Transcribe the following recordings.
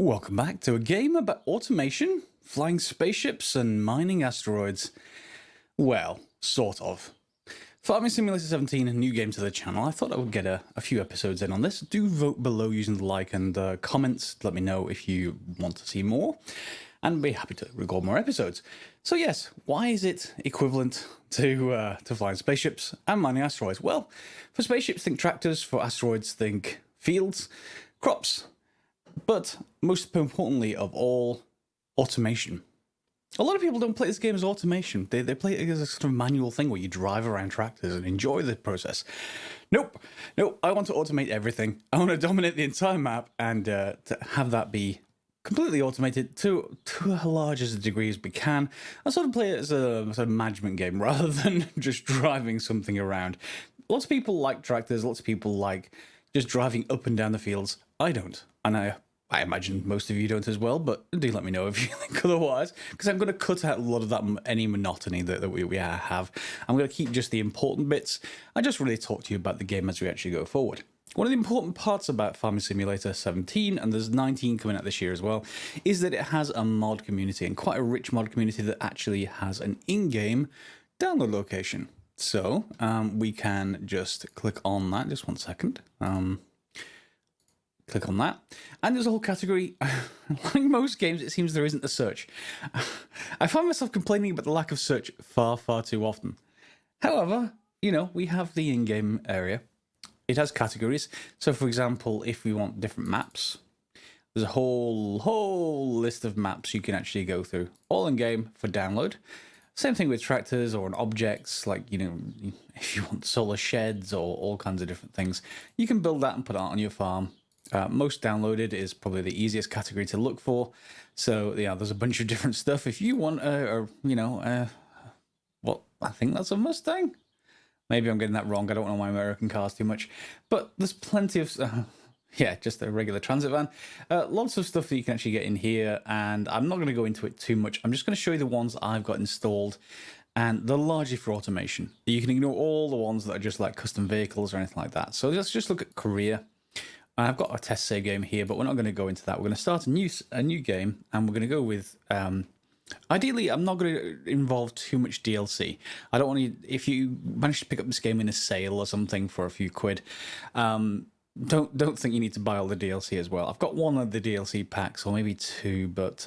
Welcome back to a game about automation, flying spaceships, and mining asteroids. Well, sort of. Farming Simulator 17, a new game to the channel. I thought I would get a few episodes in on this. Do vote below using the like and comments to let me know if you want to see more, and I'd be happy to record more episodes. So yes, why is it equivalent to flying spaceships and mining asteroids? Well, for spaceships, think tractors. For asteroids, think fields, crops. But most importantly of all, automation. A lot of people don't play this game as automation. They play it as a sort of manual thing where you drive around tractors and enjoy the process. Nope. I want to automate everything. I want to dominate the entire map and to have that be completely automated to as large as a degree as we can. I sort of play it as a sort of management game rather than just driving something around. Lots of people like tractors. Lots of people like just driving up and down the fields. I don't. And I imagine most of you don't as well, but do let me know if you think otherwise, because I'm going to cut out a lot of that, any monotony that we have. I'm going to keep just the important bits. I just really talk to you about the game as we actually go forward. One of the important parts about Farming Simulator 17, and there's 19 coming out this year as well, is that it has a mod community, and quite a rich mod community that actually has an in-game download location. So we can just click on that. Just one second. Click on that, and there's a whole category. Like most games, it seems there isn't a search. I find myself complaining about the lack of search far too often. However, you know, we have the in-game area. It has categories. So, for example, if we want different maps, there's a whole list of maps you can actually go through, all in-game for download. Same thing with tractors or objects, like, you know, if you want solar sheds or all kinds of different things, you can build that and put it on your farm. Most downloaded is probably the easiest category to look for. So yeah, there's a bunch of different stuff. If you want well, I think that's a Mustang. Maybe I'm getting that wrong. I don't know my American cars too much, but there's plenty of, yeah, just a regular transit van. Lots of stuff that you can actually get in here, and I'm not going to go into it too much. I'm just going to show you the ones I've got installed, and they're largely for automation. You can ignore all the ones that are just like custom vehicles or anything like that. So let's just look at career. I've got a test save game here, but we're not going to go into that. We're going to start a new game, and we're going to go with. Ideally, I'm not going to involve too much DLC. I don't want to. If you manage to pick up this game in a sale or something for a few quid, don't think you need to buy all the DLC as well. I've got one of the DLC packs, or maybe two, but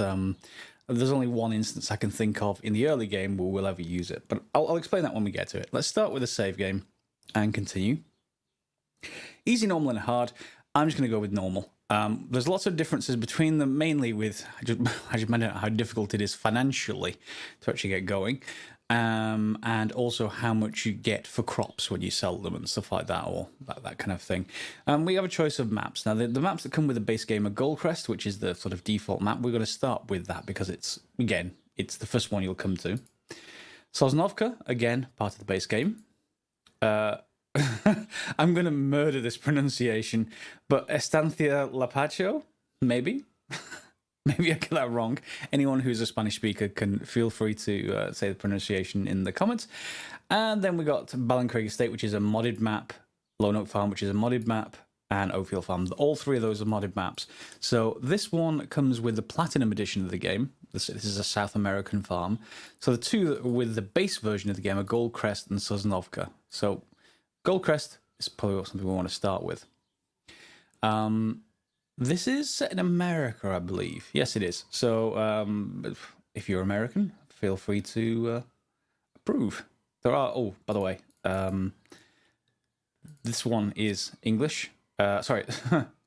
there's only one instance I can think of in the early game where we'll ever use it. But I'll explain that when we get to it. Let's start with a save game and continue. Easy, normal, and hard. I'm just going to go with normal. There's lots of differences between them, mainly with, I just meant out how difficult it is financially to actually get going, and also how much you get for crops when you sell them and stuff like that, or that kind of thing. We have a choice of maps. Now, the maps that come with the base game are Goldcrest, which is the sort of default map. We're going to start with that because it's the first one you'll come to. Sosnovka, again, part of the base game. I'm going to murder this pronunciation, but Estancia Lapacho, maybe? Maybe I get that wrong. Anyone who's a Spanish speaker can feel free to say the pronunciation in the comments. And then we got Ballencraig Estate, which is a modded map, Lone Oak Farm, which is a modded map, and Oakfield Farm. All three of those are modded maps. So this one comes with the Platinum edition of the game. This is a South American farm. So the two with the base version of the game are Goldcrest and Sosnovka. So Goldcrest is probably something we want to start with. This is set in America, I believe. Yes, it is. So if you're American, feel free to approve. There are, oh, by the way, this one is English. Sorry,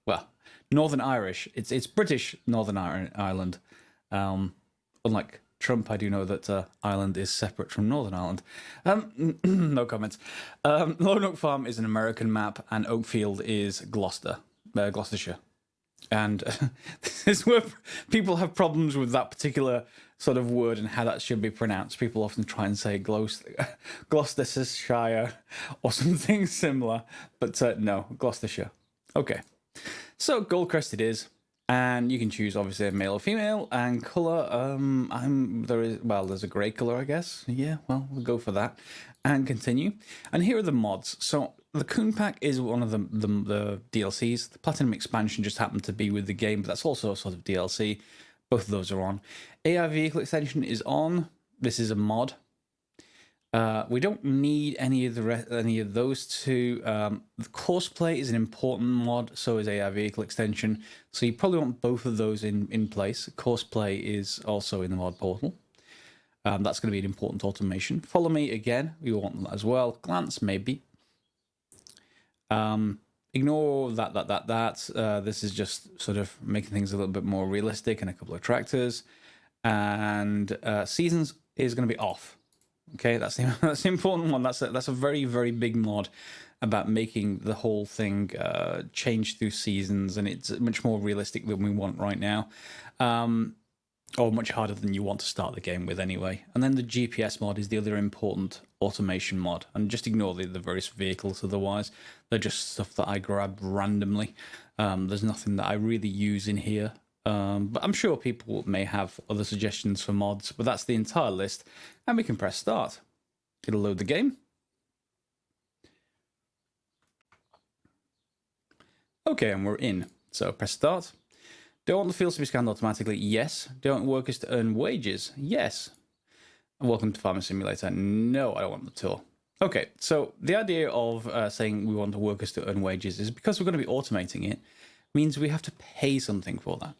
well, Northern Irish. It's British Northern Ireland. Unlike Trump, I do know that Ireland is separate from Northern Ireland. No comments. Lone Oak Farm is an American map, and Oakfield is Gloucestershire. And this is where people have problems with that particular sort of word and how that should be pronounced. People often try and say Gloucestershire or something similar, but no, Gloucestershire. Okay, so Goldcrest it is. And you can choose, obviously, a male or female, and colour, there's a grey colour, I guess. Yeah, well, we'll go for that. And continue. And here are the mods. So the Coon Pack is one of the DLCs. The Platinum expansion just happened to be with the game, but that's also a sort of DLC. Both of those are on. AI Vehicle Extension is on. This is a mod. We don't need any of those two. The Courseplay is an important mod, so is AI Vehicle Extension. So you probably want both of those in place. Courseplay is also in the mod portal. That's going to be an important automation. Follow me again. We want that as well. Glance maybe. Ignore that. This is just sort of making things a little bit more realistic and a couple of tractors. And seasons is going to be off. Okay, that's the important one. That's a very, very big mod about making the whole thing change through seasons, and it's much more realistic than we want right now, or much harder than you want to start the game with anyway. And then the GPS mod is the other important automation mod, and just ignore the various vehicles. Otherwise, they're just stuff that I grab randomly. There's nothing that I really use in here. But I'm sure people may have other suggestions for mods, but that's the entire list, and we can press start. It'll load the game. Okay, and we're in. So press start. Don't want the fields to be scanned automatically? Yes. Don't want workers to earn wages? Yes. Welcome to Farming Simulator. No, I don't want the tour. Okay, so the idea of saying we want the workers to earn wages is because we're going to be automating it, means we have to pay something for that.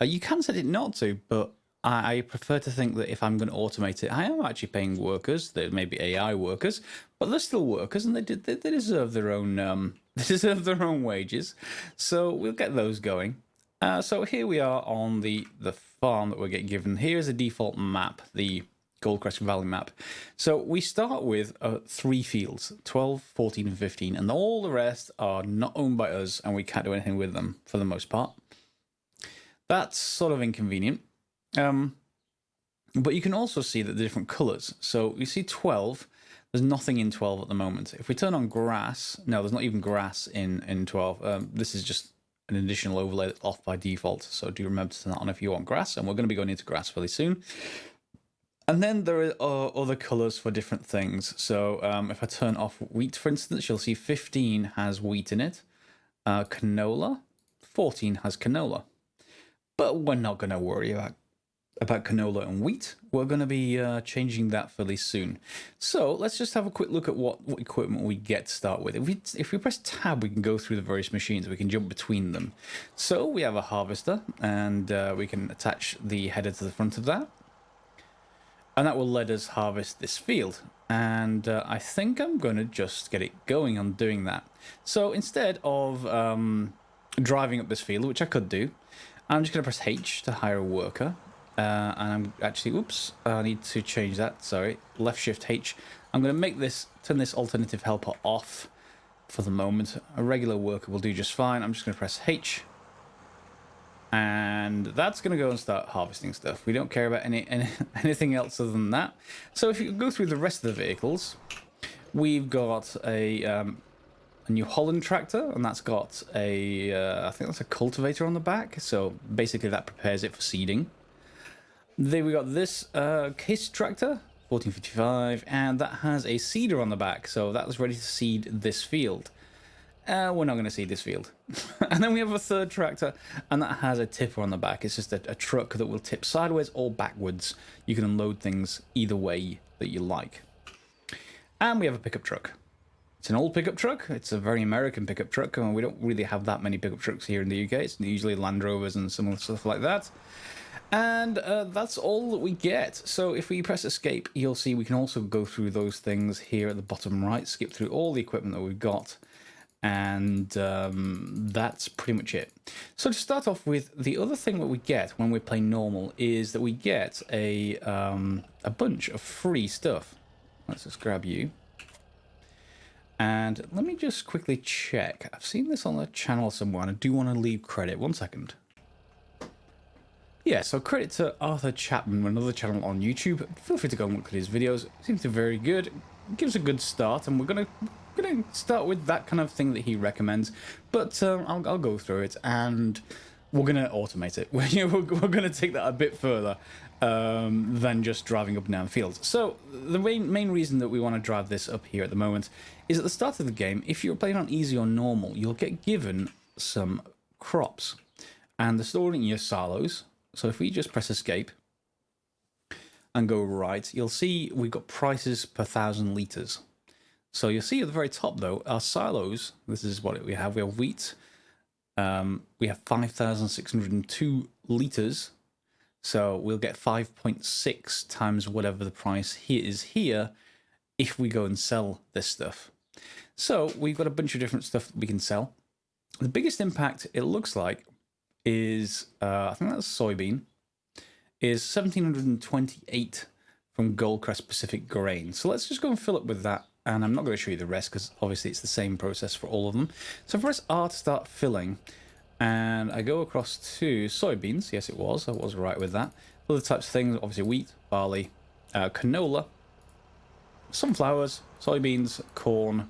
You can set it not to, but I prefer to think that if I'm going to automate it, I am actually paying workers. They may be AI workers, but they're still workers, and they deserve their own they deserve their own wages. So we'll get those going. So here we are on the farm that we're getting given. Here's a default map, the Goldcrest Valley map. So we start with 3 fields, 12, 14, and 15, and all the rest are not owned by us, and we can't do anything with them for the most part. That's sort of inconvenient. But you can also see that the different colours. So you see 12, there's nothing in 12 at the moment. If we turn on grass, no, there's not even grass in 12. This is just an additional overlay that's off by default. So do remember to turn that on if you want grass, and we're going to be going into grass fairly soon. And then there are other colours for different things. So if I turn off wheat, for instance, you'll see 15 has wheat in it. Canola, 14 has canola. But we're not going to worry about canola and wheat. We're going to be changing that fairly soon. So let's just have a quick look at what equipment we get to start with. If we press tab, we can go through the various machines. We can jump between them. So we have a harvester, and we can attach the header to the front of that. And that will let us harvest this field. And I think I'm going to just get it going on doing that. So instead of driving up this field, which I could do, I'm just going to press H to hire a worker. And I'm actually, oops, I need to change that, sorry. Left shift H. I'm going to make this, turn this alternative helper off for the moment. A regular worker will do just fine. I'm just going to press H. And that's going to go and start harvesting stuff. We don't care about anything else other than that. So if you go through the rest of the vehicles, we've got a New Holland tractor, and that's got I think that's a cultivator on the back. So basically that prepares it for seeding. Then we got this case tractor, 1455, and that has a seeder on the back. So that was ready to seed this field. We're not going to seed this field. And then we have a third tractor, and that has a tipper on the back. It's just a truck that will tip sideways or backwards. You can unload things either way that you like. And we have a pickup truck. It's an old pickup truck. It's a very American pickup truck, and we don't really have that many pickup trucks here in the UK. It's usually Land Rovers and similar stuff like that. And that's all that we get. So if we press escape, you'll see we can also go through those things here at the bottom right, skip through all the equipment that we've got. And that's pretty much it. So to start off with, the other thing that we get when we play normal is that we get a bunch of free stuff. Let's just grab you. And let me just quickly check. I've seen this on the channel somewhere, and I do want to leave credit. 1 second. Yeah, so credit to Arthur Chapman, another channel on YouTube. Feel free to go and look at his videos. Seems to be very good. Gives a good start, and we're gonna start with that kind of thing that he recommends. But I'll go through it, and we're going to automate it. We're going to take that a bit further than just driving up and down fields. So the main reason that we want to drive this up here at the moment is at the start of the game, if you're playing on easy or normal, you'll get given some crops. And they're stored in your silos. So if we just press escape and go right, you'll see we've got prices per 1,000 litres. So you'll see at the very top, though, our silos, this is what we have. We have wheat. We have 5,602 litres. So we'll get 5.6 times whatever the price is here if we go and sell this stuff. So we've got a bunch of different stuff that we can sell. The biggest impact, it looks like, is, I think that's soybean, is 1,728 from Goldcrest Pacific Grain. So let's just go and fill up with that. And I'm not going to show you the rest because obviously it's the same process for all of them. So press R to start filling. And I go across to soybeans. Yes, it was. I was right with that. Other types of things, obviously wheat, barley, canola, sunflowers, soybeans, corn,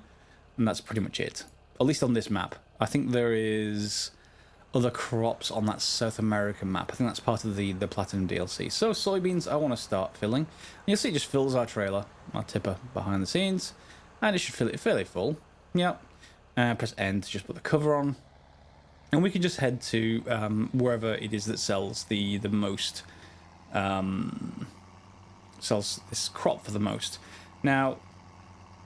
and that's pretty much it. At least on this map. I think there is other crops on that South American map. I think that's part of the Platinum DLC. So soybeans, I want to start filling. And you'll see it just fills our trailer, our tipper behind the scenes. And it should fill it fairly full. Yep. And press N to just put the cover on. And we can just head to wherever it is that sells the most, sells this crop for the most. Now,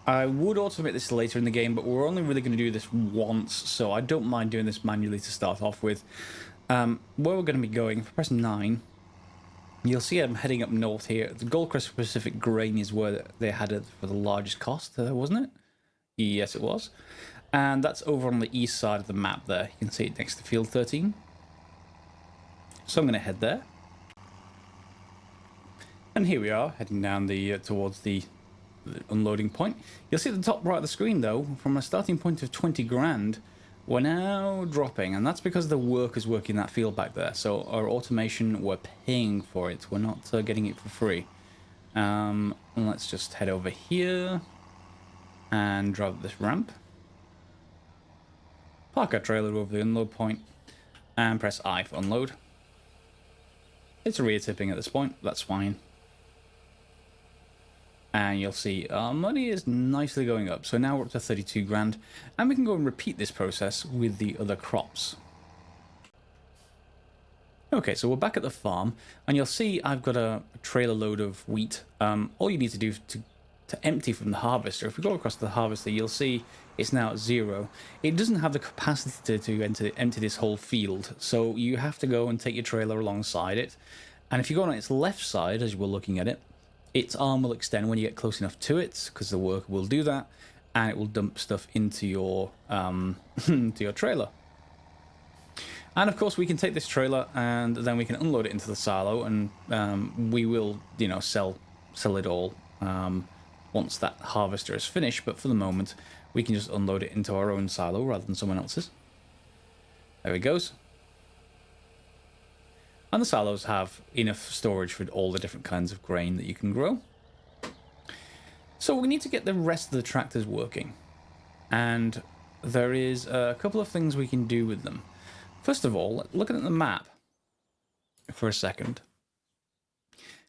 I would automate this later in the game, but we're only really going to do this once, so I don't mind doing this manually to start off with. Where we're going to be going, if I press 9, you'll see I'm heading up north here. The Goldcrest Pacific Grain is where they had it for the largest cost, wasn't it? Yes, it was. And that's over on the east side of the map there. You can see it next to Field 13. So I'm going to head there. And here we are, heading down towards the unloading point. You'll see at the top right of the screen, though, from a starting point of 20 grand, we're now dropping. And that's because the workers working that field back there. So our automation, we're paying for it. We're not getting it for free. Let's just head over here and drive up this ramp. Park our trailer over the unload point and press I for unload. It's rear tipping at this point, that's fine. And you'll see our money is nicely going up. So now we're up to 32 grand and we can go and repeat this process with the other crops. Okay, so we're back at the farm and you'll see I've got a trailer load of wheat. All you need to do to empty from the harvester, if we go across the harvester, you'll see it's now at 0. It doesn't have the capacity to empty this whole field, so you have to go and take your trailer alongside it. And if you go on its left side, as we're looking at it, its arm will extend when you get close enough to it, because the worker will do that, and it will dump stuff into your into your trailer. And of course, we can take this trailer and then we can unload it into the silo, and we will, sell it all once that harvester is finished. But for the moment, we can just unload it into our own silo rather than someone else's. There it goes. And the silos have enough storage for all the different kinds of grain that you can grow. So we need to get the rest of the tractors working. And there is a couple of things we can do with them. First of all, looking at the map for a second.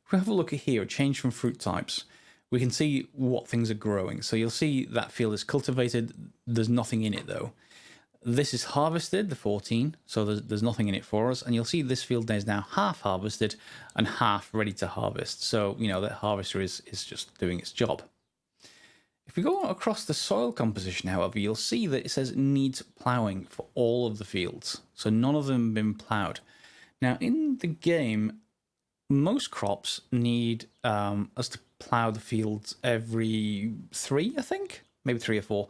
If we have a look at here, change from fruit types, we can see what things are growing. So you'll see that field is cultivated. There's nothing in it, though. This is harvested, the 14, so there's nothing in it for us. And you'll see this field is now half harvested and half ready to harvest. So, that harvester is just doing its job. If we go across the soil composition, however, you'll see that it says needs ploughing for all of the fields. So none of them have been ploughed. Now, in the game, most crops need us to plough the fields every 3, I think? Maybe 3 or 4.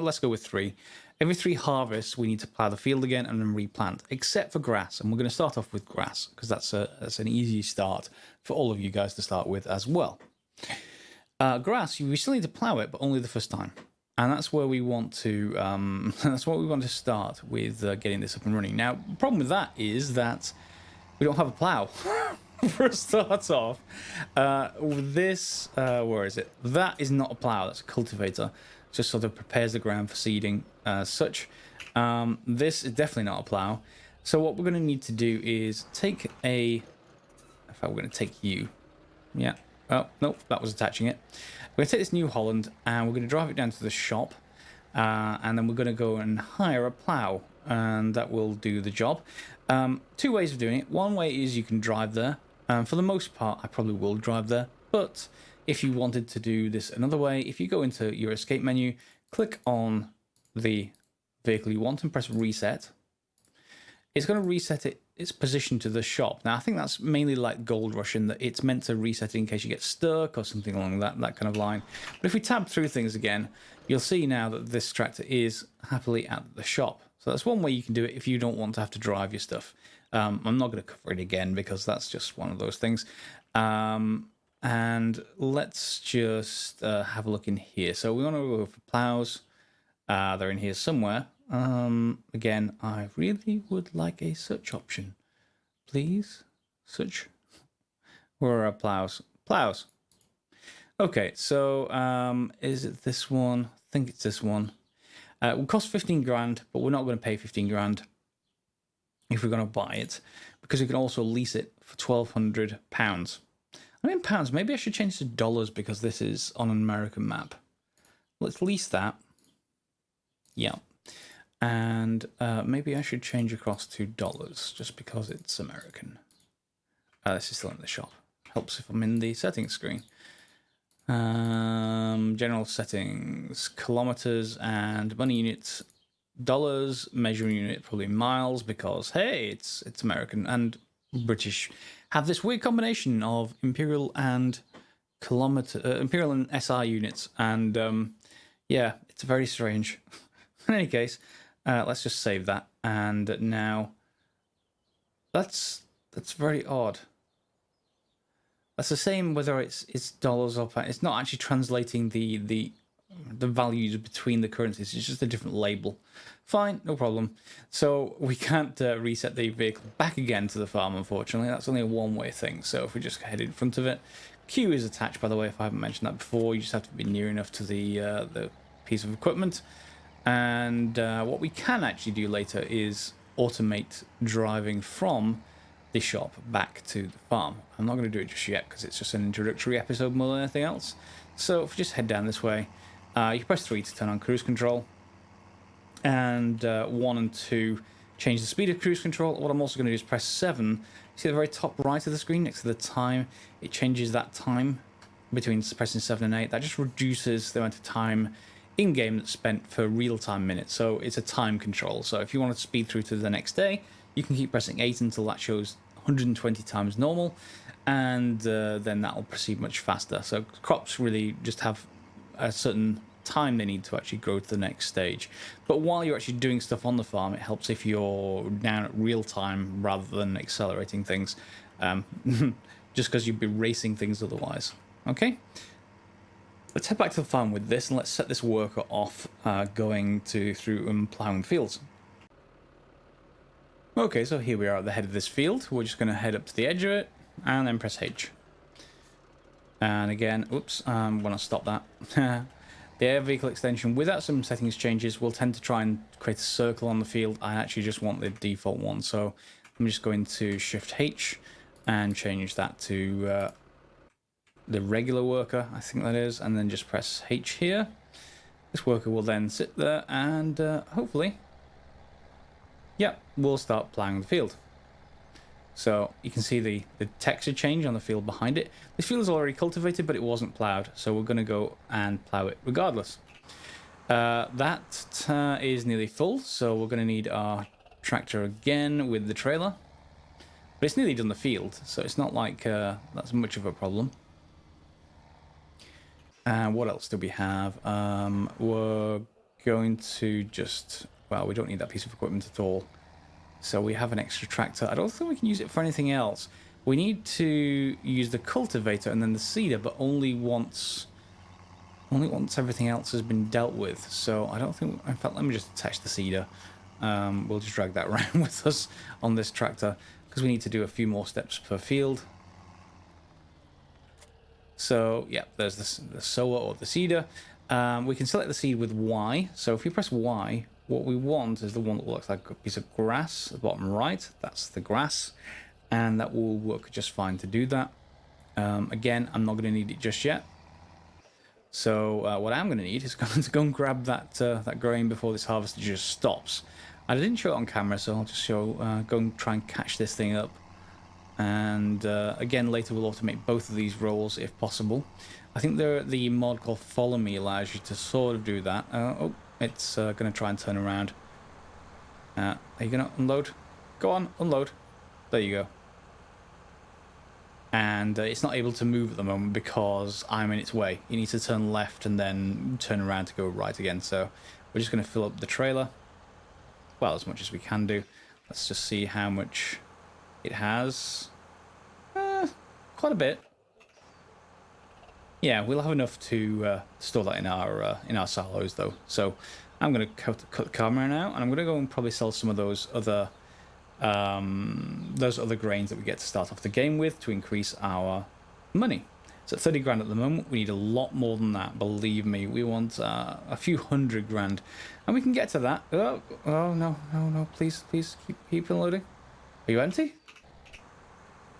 Let's go with 3. Every 3 harvests, we need to plough the field again and then replant, except for grass. And we're going to start off with grass, because that's an easy start for all of you guys to start with as well. Grass, we still need to plough it, but only the first time. And that's where we want to that's what we want to start with getting this up and running. Now, the problem with that is that we don't have a plough for a start off. This, where is it? That is not a plough, that's a cultivator. Just sort of prepares the ground for seeding such. This is definitely not a plough. So what we're going to need to do is take a... In fact, we're going to take you. Yeah. Oh, nope, that was attaching it. We're going to take this New Holland and we're going to drive it down to the shop. And then we're going to go and hire a plow. And that will do the job. Two ways of doing it. One way is you can drive there. For the most part, I probably will drive there. But if you wanted to do this another way, if you go into your escape menu, click on the vehicle you want and press reset, it's going to reset its position to the shop. Now, I think that's mainly like Gold Rush in that it's meant to reset it in case you get stuck or something along that kind of line. But if we tab through things again, you'll see now that this tractor is happily at the shop. So that's one way you can do it if you don't want to have to drive your stuff. I'm not going to cover it again because that's just one of those things. And let's just have a look in here. So we want to go for plows. They're in here somewhere. Again, I really would like a search option. Please, search. Where are plows? Plows. Okay, so is it this one? I think it's this one. It will cost 15 grand, but we're not going to pay 15 grand if we're going to buy it, because we can also lease it for £1,200. I mean pounds, maybe I should change to dollars because this is on an American map. Let's lease that. Yeah. And maybe I should change across to dollars just because it's American. This is still in the shop. Helps if I'm in the settings screen. General settings, kilometers and money units, dollars, measuring unit probably miles because hey, it's American, and British have this weird combination of imperial and imperial and SI units, and yeah, it's very strange. In any case, let's just save that, and now that's very odd. That's the same whether it's dollars or pounds. It's not actually translating the values between the currencies. It's just a different label. Fine, no problem. So we can't reset the vehicle back again to the farm, unfortunately. That's only a one-way thing. So if we just head in front of it, Q is attached, by the way. If I haven't mentioned that before, you just have to be near enough to the piece of equipment. And what we can actually do later is automate driving from the shop back to the farm. I'm not going to do it just yet because it's just an introductory episode more than anything else. So if we just head down this way, you press 3 to turn on cruise control, and 1 and 2 change the speed of cruise control. What I'm also going to do is press 7. See the very top right of the screen next to the time? It changes that time between pressing 7 and 8. That just reduces the amount of time in-game that's spent for real-time minutes. So it's a time control. So if you want to speed through to the next day, you can keep pressing 8 until that shows 120 times normal, and then that'll proceed much faster. So crops really just have a certain time they need to actually grow to the next stage. But while you're actually doing stuff on the farm, it helps if you're down at real time rather than accelerating things, just because you'd be racing things otherwise. Okay? Let's head back to the farm with this, and let's set this worker off going through and ploughing fields. Okay, so here we are at the head of this field. We're just going to head up to the edge of it, and then press H. And again, oops, want to stop that. The air vehicle extension, without some settings changes, will tend to try and create a circle on the field. I actually just want the default one, so I'm just going to Shift H and change that to the regular worker, I think that is, and then just press H here. This worker will then sit there and hopefully, yeah, we'll start ploughing the field. So you can see the texture change on the field behind it. This field is already cultivated, but it wasn't ploughed, so we're going to go and plough it regardless. That is nearly full, so we're going to need our tractor again with the trailer. But it's nearly done the field, so it's not like that's much of a problem. And what else do we have? We're going to just... Well, we don't need that piece of equipment at all. So we have an extra tractor. I don't think we can use it for anything else. We need to use the cultivator and then the seeder, but only once everything else has been dealt with. So I don't think... In fact, let me just attach the seeder. We'll just drag that around with us on this tractor because we need to do a few more steps per field. So, yeah, there's the sower or the seeder. We can select the seed with Y. So if we press Y, what we want is the one that looks like a piece of grass at the bottom right. That's the grass, and that will work just fine to do that. Again, I'm not going to need it just yet. So what I'm going to need is to go and grab that grain before this harvester just stops. I didn't show it on camera, so I'll just go and try and catch this thing up. And again, later we'll automate both of these rolls if possible. I think the mod called Follow Me allows you to sort of do that. Oh, it's going to try and turn around. Are you going to unload? Go on, unload. There you go. And it's not able to move at the moment because I'm in its way. You need to turn left and then turn around to go right again. So we're just going to fill up the trailer. Well, as much as we can do. Let's just see how much it has. Quite a bit. Yeah, we'll have enough to store that in our silos though. So I'm going to cut the camera now, and I'm going to go and probably sell some of those other grains that we get to start off the game with to increase our money. So at 30 grand at the moment. We need a lot more than that, believe me. We want a few hundred grand, and we can get to that. Oh no, please keep unloading. Are you empty?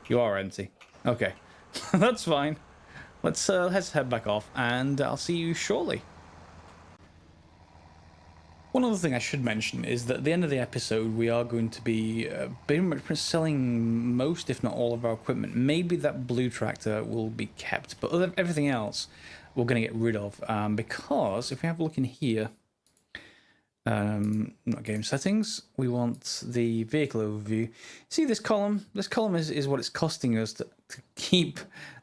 You are empty. Okay. That's fine. Let's head back off, and I'll see you shortly. One other thing I should mention is that at the end of the episode, we are going to be pretty much selling most, if not all, of our equipment. Maybe that blue tractor will be kept, but everything else we're going to get rid of. Because if we have a look in here, not game settings, we want the vehicle overview. See this column? This column is what it's costing us to keep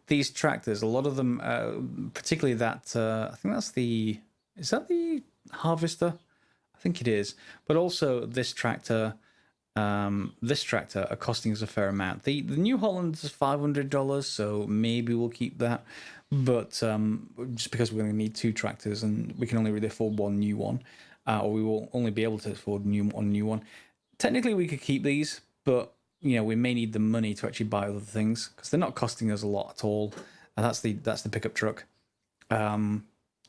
these tractors. A lot of them, particularly that, I think that's the, is that the harvester? I think it is, but also this tractor are costing us a fair amount. The New Holland is $500, so maybe we'll keep that. But just because we're going to need two tractors and we can only really afford one new one, or we will only be able to afford one new one. Technically, we could keep these, but you know we may need the money to actually buy other things because they're not costing us a lot at all. That's the pickup truck.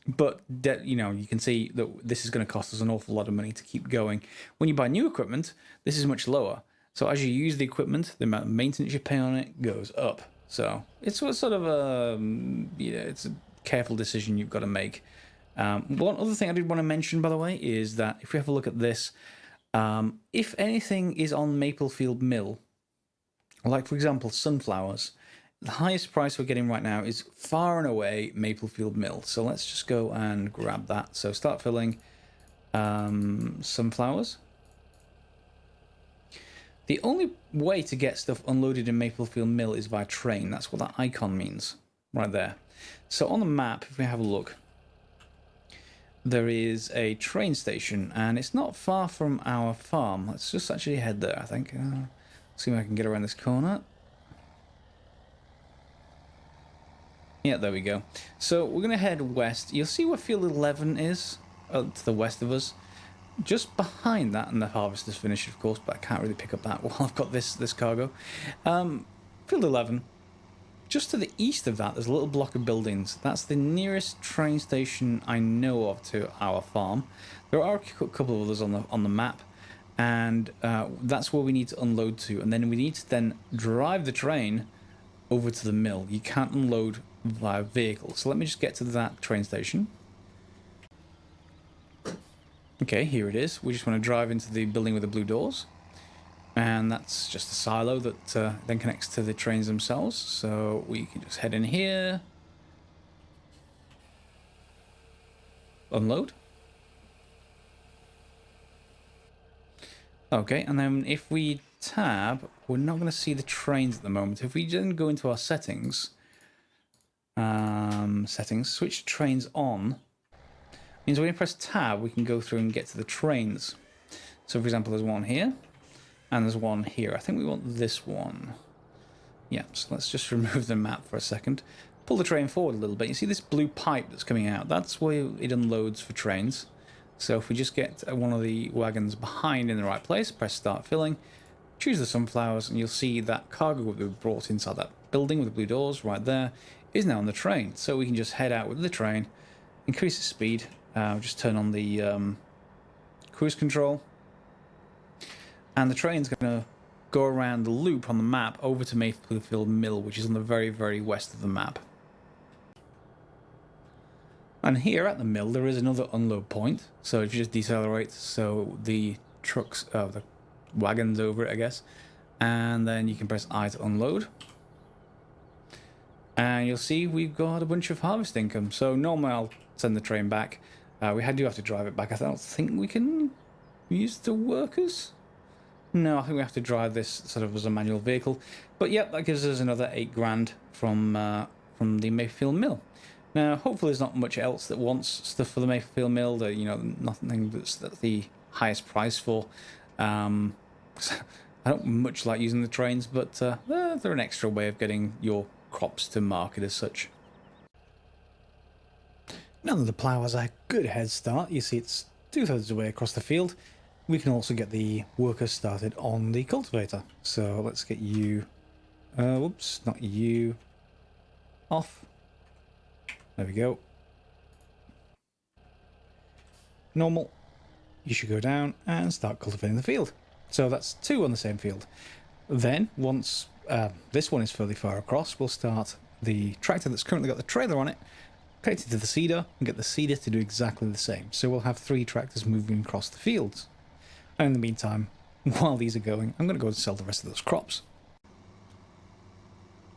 But you know, you can see that this is going to cost us an awful lot of money to keep going. When you buy new equipment, this is much lower. So as you use the equipment, the amount of maintenance you pay on it goes up. So it's sort of it's a careful decision you've got to make. One other thing I did want to mention, by the way, is that if we have a look at this, if anything is on Maplefield Mill, like for example sunflowers, the highest price we're getting right now is far and away Maplefield Mill. So let's just go and grab that. So start filling sunflowers. The only way to get stuff unloaded in Maplefield Mill is via train. That's what that icon means right there. So on the map, if we have a look, there is a train station and it's not far from our farm. Let's just actually head there, I think. See if I can get around this corner. Yeah, there we go. So we're going to head west. You'll see where Field 11 is, to the west of us. Just behind that, and the harvest is finished, of course, but I can't really pick up that while I've got this cargo. Field 11. Just to the east of that, there's a little block of buildings. That's the nearest train station I know of to our farm. There are a couple of others on the map, and that's where we need to unload to. And then we need to then drive the train over to the mill. You can't unload via vehicle. So let me just get to that train station. Okay, here it is. We just want to drive into the building with the blue doors. And that's just a silo that then connects to the trains themselves. So we can just head in here. Unload. Okay, and then if we tab, we're not going to see the trains at the moment. If we then go into our settings, switch trains on, means when we press tab, we can go through and get to the trains. So for example, there's one here, and there's one here. I think we want this one. Yeah, so let's just remove the map for a second. Pull the train forward a little bit. You see this blue pipe that's coming out? That's where it unloads for trains. So if we just get one of the wagons behind in the right place, press start filling, choose the sunflowers, and you'll see that cargo that we brought inside that building with the blue doors right there is now on the train. So we can just head out with the train, increase the speed, just turn on the cruise control. And the train's going to go around the loop on the map over to Mayfield Mill, which is on the very, very west of the map. And here at the mill, there is another unload point. So if you just decelerate, so the trucks, the wagons over it, I guess. And then you can press I to unload. And you'll see we've got a bunch of harvest income. So normally I'll send the train back. We do have to drive it back. I don't think we can use the workers. No, I think we have to drive this sort of as a manual vehicle. But yep, that gives us another 8 grand from the Mayfield Mill. Now, hopefully there's not much else that wants stuff for the Mayfield Mill. That, you know, nothing that's the highest price for. I don't much like using the trains, but they're an extra way of getting your crops to market as such. Now that the plough has a good head start, you see it's 2/3 of the way across the field. We can also get the workers started on the cultivator. So let's get you, whoops, not you, off. There we go. Normal. You should go down and start cultivating the field. So that's 2 on the same field. Then, once this one is fairly far across, we'll start the tractor that's currently got the trailer on it, connect it to the seeder, and get the seeder to do exactly the same. So we'll have 3 tractors moving across the fields. And in the meantime, while these are going, I'm going to go and sell the rest of those crops.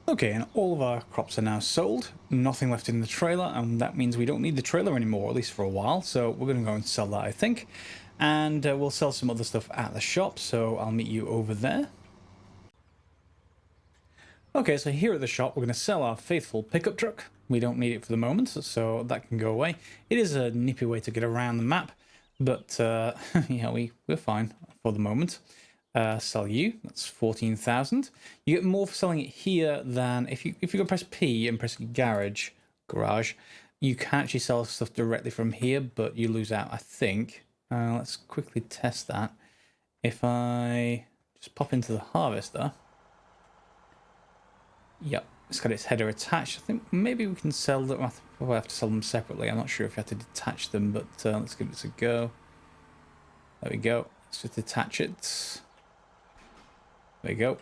Okay, and all of our crops are now sold. Nothing left in the trailer, and that means we don't need the trailer anymore, at least for a while. So we're going to go and sell that, I think. And we'll sell some other stuff at the shop, so I'll meet you over there. Okay, so here at the shop, we're going to sell our faithful pickup truck. We don't need it for the moment, so that can go away. It is a nippy way to get around the map, but yeah, we're fine for the moment. Sell you, that's 14,000. You get more for selling it here than if you go press P and press garage, you can actually sell stuff directly from here, but you lose out, I think. Let's quickly test that. If I just pop into the harvester, yep, it's got its header attached. I think maybe we can sell them. We'll have to sell them separately. I'm not sure if you have to detach them, but let's give this a go. There we go. Let's just detach it. There we go.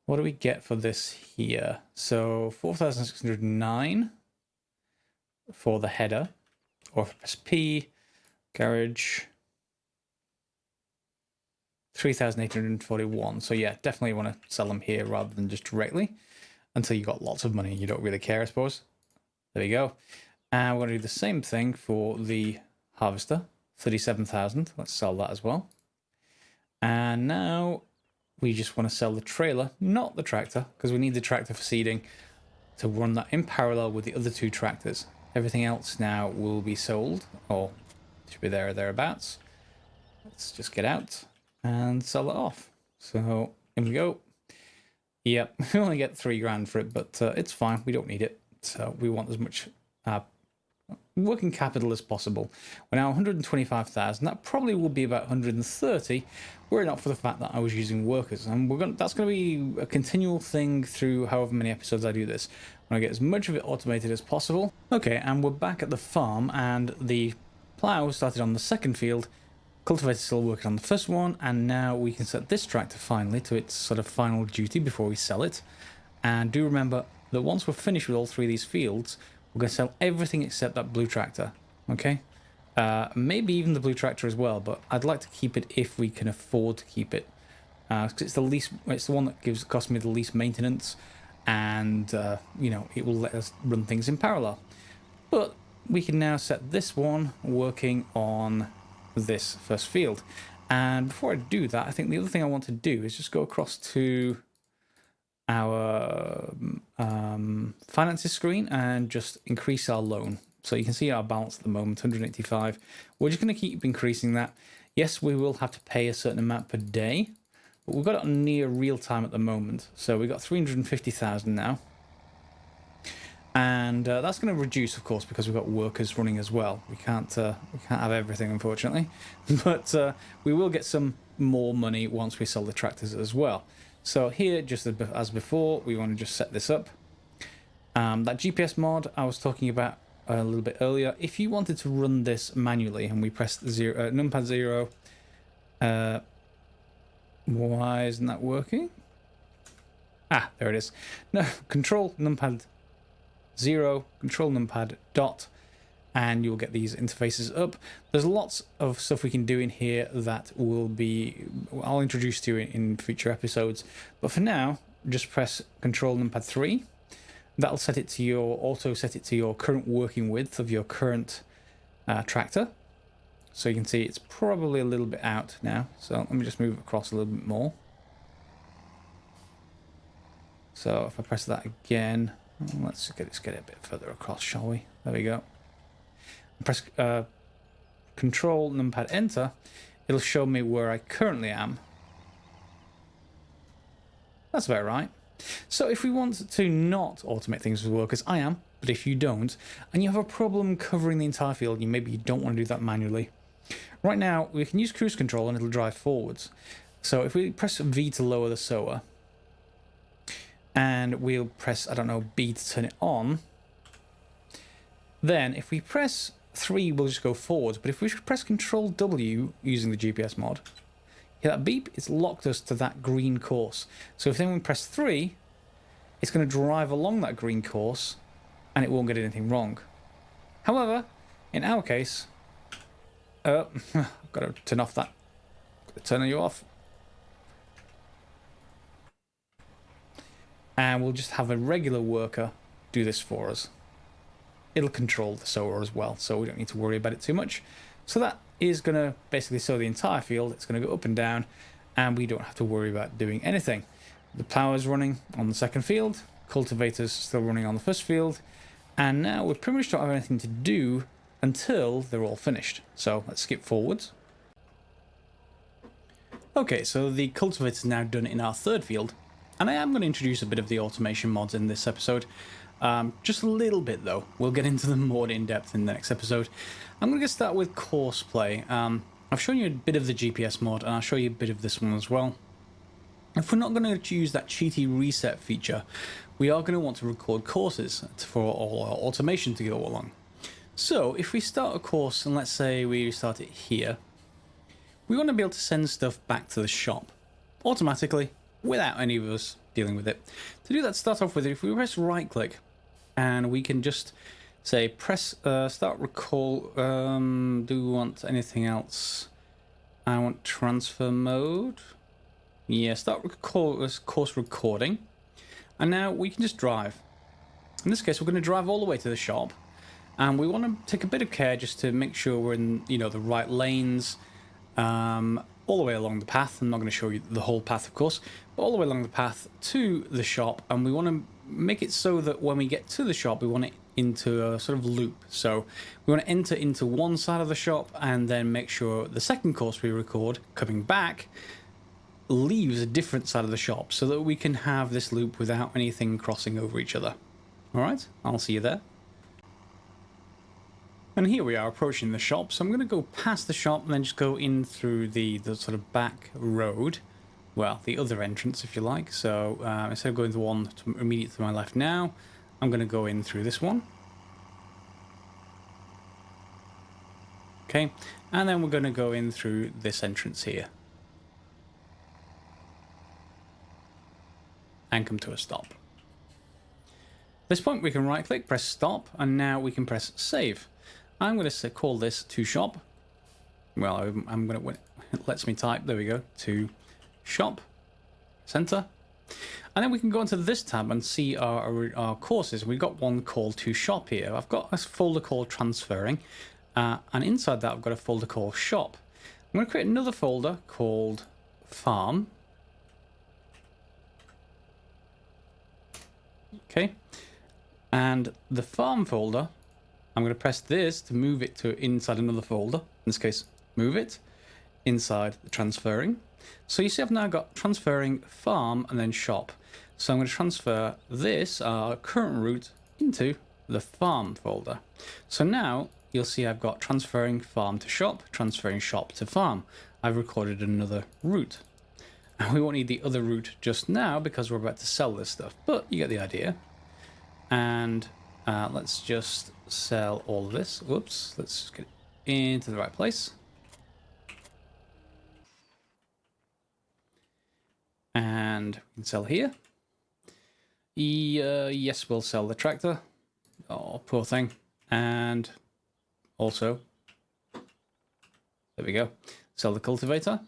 What do we get for this here? So 4,609 for the header, or if I press P, garage, 3,841. So yeah, definitely want to sell them here rather than just directly until you got lots of money and you don't really care, I suppose. There we go. And we're going to do the same thing for the harvester, 37,000. Let's sell that as well. And now we just want to sell the trailer, not the tractor, because we need the tractor for seeding to run that in parallel with the other 2 tractors. Everything else now will be sold, or should be there or thereabouts. Let's just get out and sell it off. So here we go. Yep, we only get 3 grand for it, but it's fine. We don't need it. So we want as much working capital as possible. We're now 125,000. That probably will be about 130 were it not for the fact that I was using workers. And that's going to be a continual thing through however many episodes I do this. I want to get as much of it automated as possible. Okay, and we're back at the farm, and the plough started on the second field. Cultivator's still working on the first one, and now we can set this tractor finally to its sort of final duty before we sell it. And do remember that once we're finished with all 3 of these fields, we're going to sell everything except that blue tractor, okay? Maybe even the blue tractor as well, but I'd like to keep it if we can afford to keep it. Because it's the one that costs me the least maintenance, and you know, it will let us run things in parallel. But we can now set this one working on this first field. And before I do that, I think the other thing I want to do is just go across to our finances screen and just increase our loan. So you can see our balance at the moment, 185. We're just going to keep increasing that. Yes, we will have to pay a certain amount per day, but we've got it on near real time at the moment. So we've got 350,000 now. And that's going to reduce, of course, because we've got workers running as well. We can't have everything, unfortunately. But we will get some more money once we sell the tractors as well. So here, just as before, we want to just set this up. That GPS mod I was talking about a little bit earlier. If you wanted to run this manually and we pressed numpad 0, why isn't that working? Ah, there it is. No, control numpad 0, control numpad dot, and you'll get these interfaces up. There's lots of stuff we can do in here that I'll introduce to you in future episodes. But for now, just press control numpad 3. That'll set it to auto set it to your current working width of your current tractor. So you can see it's probably a little bit out now. So let me just move across a little bit more. So if I press that again, let's get it a bit further across, shall we? There we go. Press control numpad enter. It'll show me where I currently am. That's about right. So if we want to not automate things with workers, I am, but if you don't, and you have a problem covering the entire field, maybe you don't want to do that manually. Right now, we can use cruise control and it'll drive forwards. So if we press V to lower the sower, and we'll press, I don't know, B to turn it on, then if we press 3, we'll just go forwards. But if we press control W using the GPS mod, hear that beep? It's locked us to that green course. So if then we press 3, it's going to drive along that green course and it won't get anything wrong. However, in our case, I've got to turn off that. Turn you off. And we'll just have a regular worker do this for us. It'll control the sower as well, so we don't need to worry about it too much. So that is going to basically sow the entire field. It's going to go up and down, and we don't have to worry about doing anything. The plower's running on the second field, cultivator's still running on the first field, and now we pretty much don't have anything to do until they're all finished. So let's skip forwards. Okay, so the cultivator's now done in our third field, and I am going to introduce a bit of the automation mods in this episode. Just a little bit though. We'll get into them more in depth in the next episode. I'm going to start with Courseplay. I've shown you a bit of the GPS mod, and I'll show you a bit of this one as well. If we're not going to use that cheaty reset feature, we are going to want to record courses for all our automation to go along. So if we start a course, and let's say we start it here, we want to be able to send stuff back to the shop automatically without any of us dealing with it. To do that, start off with it. If we press right click, and we can just say press start recall. Do we want anything else? I want transfer mode. Yeah, start course recording, and now we can just drive. In this case, we're going to drive all the way to the shop, and we want to take a bit of care just to make sure we're in the right lanes, all the way along the path. I'm not going to show you the whole path, of course, but all the way along the path to the shop, and we want to make it so that when we get to the shop, we want it into a sort of loop. So we want to enter into one side of the shop and then make sure the second course we record coming back leaves a different side of the shop, so that we can have this loop without anything crossing over each other. All right, I'll see you there. And here we are approaching the shop, so I'm going to go past the shop and then just go in through the sort of back road. Well, the other entrance, if you like. So instead of going to the one immediately to my left now, I'm going to go in through this one. Okay, and then we're going to go in through this entrance here. And come to a stop. At this point, we can right click, press stop, and now we can press save. I'm going to call this to shop. Well, I'm going to, it lets me type, there we go, to shop, center. And then we can go into this tab and see our courses. We've got one called to shop here. I've got a folder called transferring, and inside that I've got a folder called shop. I'm going to create another folder called farm. Okay, and the farm folder, I'm going to press this to move it to inside another folder. In this case, move it inside the transferring. So you see I've now got transferring, farm, and then shop. So I'm going to transfer this, our current route, into the farm folder. So now you'll see I've got transferring farm to shop, transferring shop to farm. I've recorded another route. And we won't need the other route just now because we're about to sell this stuff, but you get the idea. And Let's just sell all of this. Whoops, let's get into the right place. And we can sell here. Yes, we'll sell the tractor. Oh, poor thing. And also, there we go. Sell the cultivator.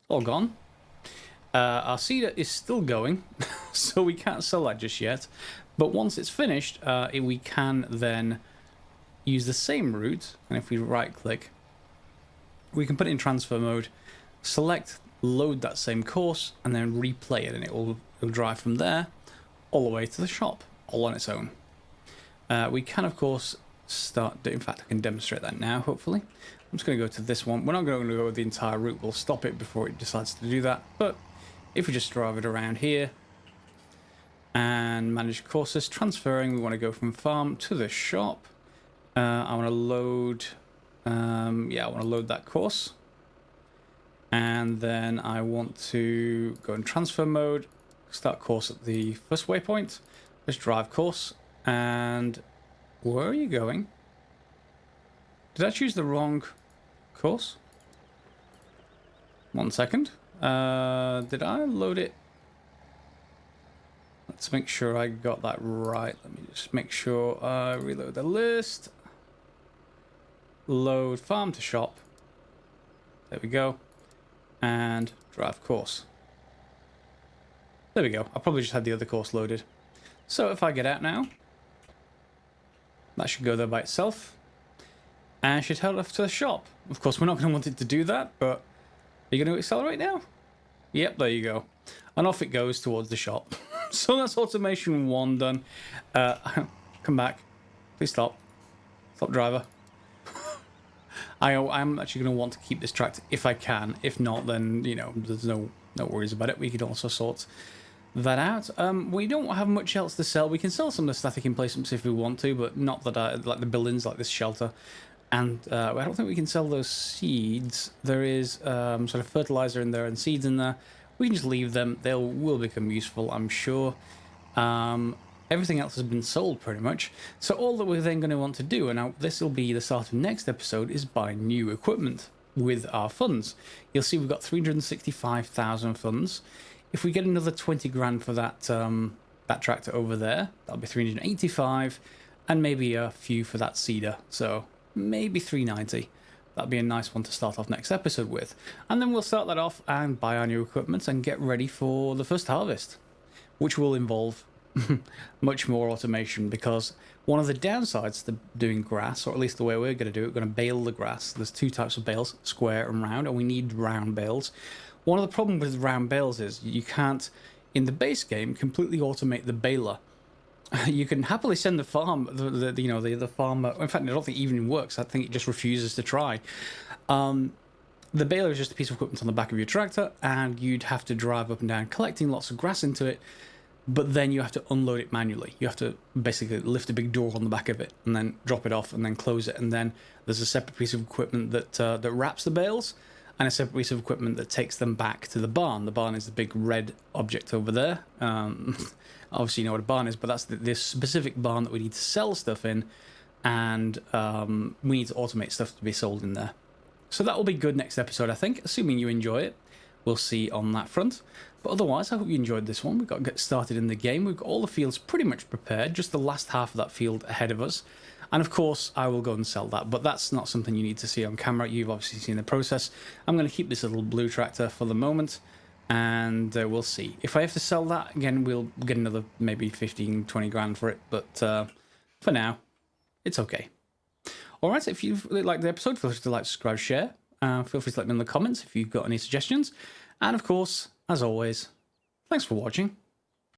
All gone. Our seeder is still going, so we can't sell that just yet. But once it's finished, we can then use the same route. And if we right-click, we can put it in transfer mode, select, load that same course, and then replay it, and it'll drive from there all the way to the shop, all on its own. We can, of course, start... In fact, I can demonstrate that now, hopefully. I'm just going to go to this one. We're not going to go with the entire route. We'll stop it before it decides to do that. But if we just drive it around here and manage courses, transferring, we want to go from farm to the shop. I want to load... I want to load that course. And then I want to go in transfer mode, start course at the first waypoint. Let's drive course. And where are you going? Did I choose the wrong course? 1 second. Did I load it? Let's make sure I got that right. Let me just make sure I reload the list. Load farm to shop. There we go. And drive course. There we go. I probably just had the other course loaded. So if I get out now, that should go there by itself. And should head off to the shop. Of course, we're not going to want it to do that, but are you going to accelerate now? Yep, there you go. And off it goes towards the shop. So that's automation 1 done. Come back. Please stop. Stop, driver. I'm actually going to want to keep this tractor if I can. If not, then, you know, there's no worries about it. We could also sort that out. We don't have much else to sell. We can sell some of the static emplacements if we want to, but not that like the buildings, like this shelter. And I don't think we can sell those seeds. There is sort of fertilizer in there and seeds in there. We can just leave them. They will become useful, I'm sure. Everything else has been sold pretty much. So all that we're then going to want to do, and now this will be the start of next episode, is buy new equipment with our funds. You'll see we've got 365,000 funds. If we get another 20 grand for that that tractor over there, that'll be 385, and maybe a few for that seeder. So maybe 390. That'd be a nice one to start off next episode with. And then we'll start that off and buy our new equipment and get ready for the first harvest, which will involve much more automation, because one of the downsides to doing grass, or at least the way we're going to do it, we're going to bale the grass. There's 2 types of bales, square and round, and we need round bales. One of the problems with round bales is you can't, in the base game, completely automate the baler. You can happily send the farm, the farmer. In fact, I don't think it even works. I think it just refuses to try. The baler is just a piece of equipment on the back of your tractor, and you'd have to drive up and down collecting lots of grass into it. But then you have to unload it manually. You have to basically lift a big door on the back of it and then drop it off and then close it. And then there's a separate piece of equipment that wraps the bales, and a separate piece of equipment that takes them back to the barn. The barn is the big red object over there. Obviously you know what a barn is, but that's this specific barn that we need to sell stuff in, and we need to automate stuff to be sold in there. So that will be good next episode, I think, assuming you enjoy it. We'll see on that front. But otherwise, I hope you enjoyed this one. We've got to get started in the game. We've got all the fields pretty much prepared, just the last half of that field ahead of us. And of course, I will go and sell that, but that's not something you need to see on camera. You've obviously seen the process. I'm going to keep this little blue tractor for the moment, and we'll see. If I have to sell that, again, we'll get another maybe 15, 20 grand for it, but for now, it's okay. All right, if you've really liked the episode, feel free to like, subscribe, share. Feel free to let me in the comments if you've got any suggestions. And of course, as always, thanks for watching.